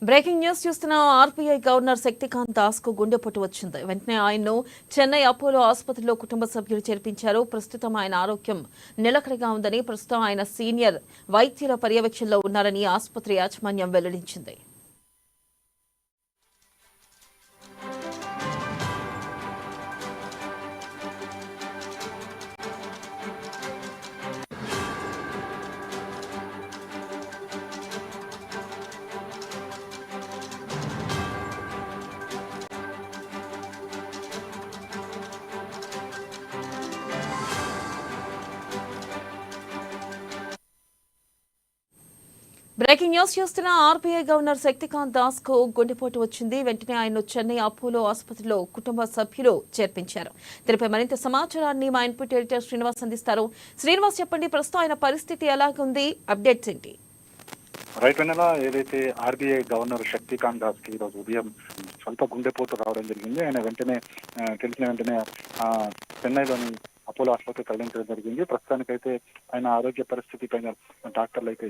Breaking news చూస్తున్న RBI governor Shaktikant Das కు గుండెపోటు వచ్చింది. వెంటనే ఆయన్ను చెన్నై అపోలో ఆసుపత్రిలో కుటుంబ సభ్యులు చేర్పించారు. ప్రస్తుతం ఆయన ఆరోగ్యం నిలకడగా ఉందని, ప్రస్తుతం ఆయన సీనియర్ వైద్యుల పర్యవేక్షణలో ఉన్నారని ఆసుపత్రి యాజమాన్యం వెల్లడించింది. బ్రేకింగ్ న్యూస్ చూస్తున్న ఆర్బీఐ గవర్నర్ శక్తికాంత్ దాస్ కు గుండెపోటు వచ్చింది. వెంటనే ఆయన్ను చెన్నై అపోలో ఆసుపత్రిలో కుటుంబ సభ్యులు చేర్పించారు. దీనిపై మరింత సమాచారాన్ని మా ఇన్పుట్ ఎడిటర్ శ్రీనివాస్ అందిస్తారు. శ్రీనివాస్, చెప్పండి, ప్రస్తుతం ఆయన పరిస్థితి ఎలాగుంది, అప్డేట్స్ ఏంటి? రైట్ వెనెల ఏదైతే ఆర్బీఐ గవర్నర్ శక్తికాంత్ దాస్ కి ఈరోజు ఉదయం స్వల్ప గుండెపోటు రావడం జరిగింది. ఆయన వెంటనే తెలిసిన వెంటనే చెన్నైలోని అపోలో ఆసుపత్రికి తరలించడం జరిగింది. ప్రస్తుతానికైతే ఆయన ఆరోగ్య పరిస్థితి పైన డాక్టర్లు అయితే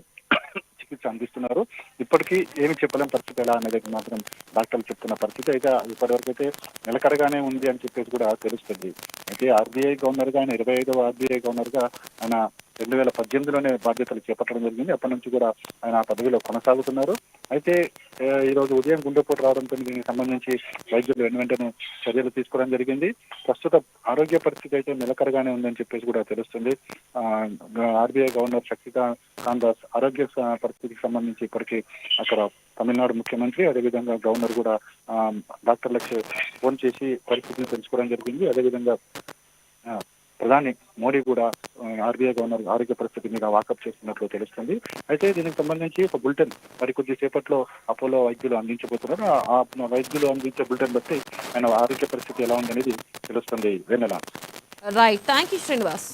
చికిత్స అందిస్తున్నారు. ఇప్పటికీ ఏమి చెప్పలేని పరిస్థితి ఎలా అనేది మాత్రం డాక్టర్లు చెప్తున్న పరిస్థితి అయితే ఇప్పటివరకు అయితే నిలకడగానే ఉంది అని చెప్పేసి కూడా తెలుస్తుంది. అయితే ఆర్బీఐ గవర్నర్ గా, ఆయన 25వ ఆర్బీఐ గవర్నర్ గా ఆయన 2018లోనే బాధ్యతలు చేపట్టడం జరిగింది. అప్పటి నుంచి కూడా ఆయన ఆ పదవిలో కొనసాగుతున్నారు. అయితే ఈ రోజు ఉదయం గుండెపోటు రావడంతో దీనికి సంబంధించి వైద్యులు వెంటనే చర్యలు తీసుకోవడం జరిగింది. ప్రస్తుత ఆరోగ్య పరిస్థితి అయితే నిలకడగానే ఉందని చెప్పేసి కూడా తెలుస్తుంది. ఆర్బీఐ గవర్నర్ శక్తికాంత్ దాస్ ఆరోగ్య పరిస్థితికి సంబంధించి ఇప్పటికీ అక్కడ తమిళనాడు ముఖ్యమంత్రి, అదేవిధంగా గవర్నర్ కూడా డాక్టర్లకు ఫోన్ చేసి పరిస్థితిని తెలుసుకోవడం జరిగింది. అదేవిధంగా ప్రధాని మోడీ కూడా ఆర్బీఐ గవర్నర్ ఆరోగ్య పరిస్థితి మీద వాకప్ చేస్తున్నట్లు తెలుస్తుంది. అయితే దీనికి సంబంధించి ఒక బులెటిన్ కొద్ది సేపట్లో అపోలో వైద్యులు అందించబోతున్నారు. ఆ వైద్యులు అందించే బులెటిన్ బట్టి ఆయన ఆరోగ్య పరిస్థితి ఎలా ఉందనేది తెలుస్తుంది. Vennela. Right, thank you Srinivas.